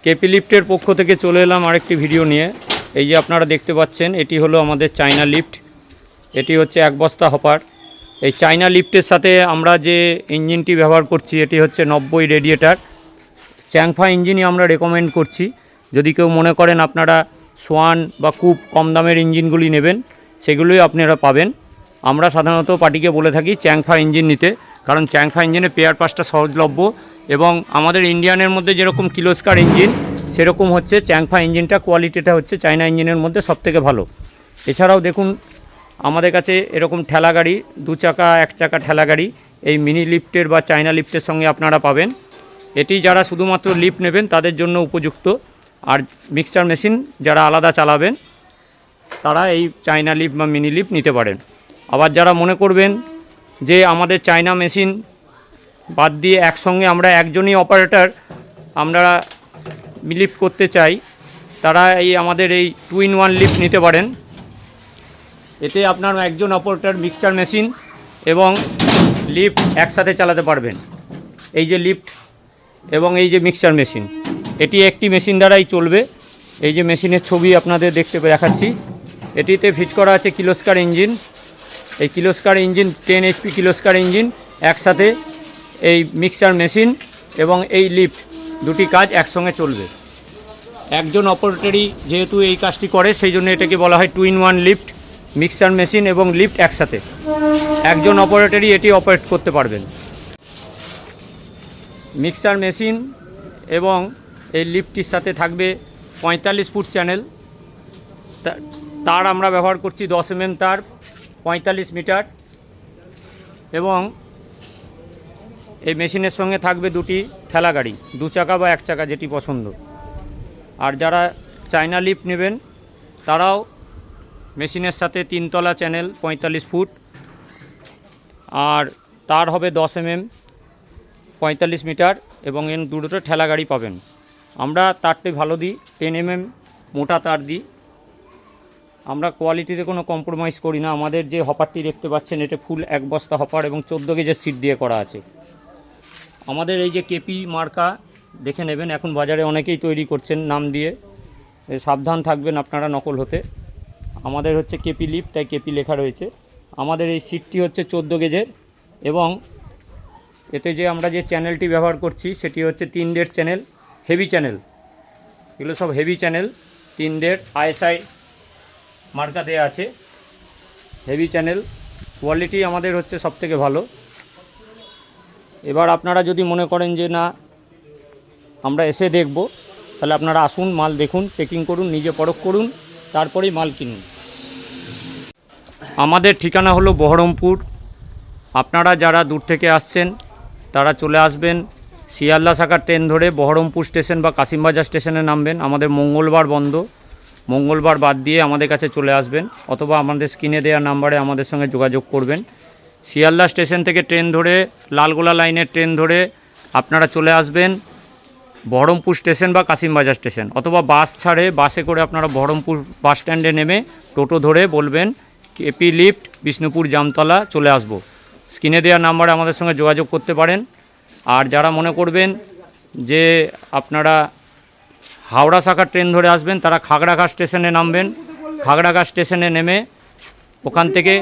KP লিফটের পক্ষ থেকে চলে এলাম আরেকটি ভিডিও নিয়ে। এই যে আপনারা দেখতে পাচ্ছেন, এটি হলো আমাদের চায়না লিফট। এটি হচ্ছে এক বস্তা হপার। এই চায়না লিফটের সাথে আমরা যে ইঞ্জিনটি ব্যবহার করছি এটি হচ্ছে 90 রেডিয়েটার চ্যাংফা ইঞ্জিনই আমরা রেকমেন্ড করছি। যদি কেউ মনে করেন আপনারা সোয়ান বা খুব কম দামের ইঞ্জিনগুলি নেবেন, সেগুলোই আপনারা পাবেন। আমরা সাধারণত পার্টিকে বলে থাকি চ্যাংফা ইঞ্জিন নিতে, কারণ চ্যাংফা ইঞ্জিনে পেয়ার পাসটা সহজলভ্য এবং আমাদের ইন্ডিয়ানের মধ্যে যেরকম কিলোস্কার ইঞ্জিন, সেরকম হচ্ছে চ্যাংফা ইঞ্জিনটা, কোয়ালিটিটা হচ্ছে চায়না ইঞ্জিনের মধ্যে সবথেকে ভালো। এছাড়াও দেখুন আমাদের কাছে এরকম ঠেলা গাড়ি, 2 চাকা 1 চাকা ঠেলা গাড়ি এই মিনি লিফটের বা চায়না লিফটের সঙ্গে আপনারা পাবেন। এটি যারা শুধুমাত্র লিফট নেবেন তাদের জন্য উপযুক্ত, আর মিক্সচার মেশিন যারা আলাদা চালাবেন তারা এই চায়না লিফট বা মিনি লিফট নিতে পারেন। আবার যারা মনে করবেন যে আমাদের চায়না মেশিন বাদ দিয়ে একসঙ্গে আমরা একজনই অপারেটর আমরা লিফট করতে চাই, তারা এই আমাদের এই 2-in-1 লিফট নিতে পারেন। এতে আপনার একজন অপারেটর মিক্সচার মেশিন এবং লিফট একসাথে চালাতে পারবেন। এই যে লিফট এবং এই যে মিক্সচার মেশিন, এটি একটি মেশিন দ্বারাই চলবে। এই যে মেশিনের ছবি আপনাদের দেখাচ্ছি। এটিতে ফিট করা আছে কিলোস্কার ইঞ্জিন। এই Kirloskar engine 10 HP Kirloskar engine, একসাথে এই মিক্সচার মেশিন এবং এই লিফট দুটি কাজ একসঙ্গে চলবে। একজন অপারেটরই যেহেতু এই কাজটি করে, সেই জন্য এটাকে বলা হয় 2-in-1 লিফট। মিক্সচার মেশিন এবং লিফট একসাথে একজন অপারেটরই এটি অপারেট করতে পারবেন। মিক্সচার মেশিন এবং এই লিফটটির সাথে থাকবে 45 ফুট চ্যানেল তার আমরা ব্যবহার করছি 10 mm তার, 45 মিটার। এবং এই মেশিনের সঙ্গে থাকবে দুটি ঠেলা গাড়ি, 2 চাকা বা 1 চাকা যেটি পছন্দ। আর যারা চায়না লিফট নেবেন তারাও মেশিনের সাথে 3 তলা চ্যানেল 45 ফুট, আর তার হবে 10 mm 45 মিটার, এবং এর দুটো ঠেলা গাড়ি পাবেন। আমরা তারটি ভালো দিই, 10 mm মোটা তার দিই। আমরা কোয়ালিটিতে কোনো কম্প্রোমাইজ করি না। আমাদের যে হপারটি দেখতে পাচ্ছেন এটা ফুল 1 বস্তা হপার এবং 14 গেজের সিট দিয়ে করা আছে। আমাদের এই যে কেপি মার্কা দেখে নেবেন, এখন বাজারে অনেকেই তৈরি করছেন নাম দিয়ে, সাবধান থাকবেন আপনারা নকল হতে। আমাদের হচ্ছে কেপি লিফট, তাই কেপি লেখা রয়েছে। আমাদের এই সিটটি হচ্ছে 14 গেজের এবং এতে যে আমরা যে চ্যানেলটি ব্যবহার করছি সেটি হচ্ছে 3.5 চ্যানেল, হেভি চ্যানেল। এগুলো সব হেভি চ্যানেল, 3.5 ISI মার্কা দেওয়া আছে। হেভি চ্যানেল, কোয়ালিটি আমাদের হচ্ছে সবথেকে ভালো। এবার আপনারা যদি মনে করেন যে না আমরা এসে দেখব, তাহলে আপনারা আসুন, মাল দেখুন, চেকিং করুন, নিজে পরখ করুন, তারপরেই মাল কিনুন। আমাদের ঠিকানা হলো বহরমপুর। আপনারা যারা দূর থেকে আসছেন তারা চলে আসবেন শিয়ালদা শাখার ট্রেন ধরে বহরমপুর স্টেশন বা কাশিমবাজার স্টেশনে নামবেন। আমাদের মঙ্গলবার বন্ধ, মঙ্গলবার বাদ দিয়ে আমাদের কাছে চলে আসবেন, অথবা আমাদের স্ক্রিনে দেওয়া নাম্বারে আমাদের সঙ্গে যোগাযোগ করবেন। শিয়ালদা স্টেশন থেকে ট্রেন ধরে, লালগোলা লাইনের ট্রেন ধরে আপনারা চলে আসবেন বহরমপুর স্টেশন বা কাশিমবাজার স্টেশন, অথবা বাস ছাড়ে, বাসে করে আপনারা বহরমপুর বাস স্ট্যান্ডে নেমে টোটো ধরে বলবেন কেপি লিফট বিষ্ণুপুর জামতলা, চলে আসব। স্ক্রিনে দেওয়া নাম্বারে আমাদের সঙ্গে যোগাযোগ করতে পারেন। আর যারা মনে করবেন যে আপনারা হাওড়া শাখার ট্রেন ধরে আসবেন, তারা খাগড়াঘাট স্টেশনে নামবেন। খাগড়াঘাট স্টেশনে নেমে ওখান থেকে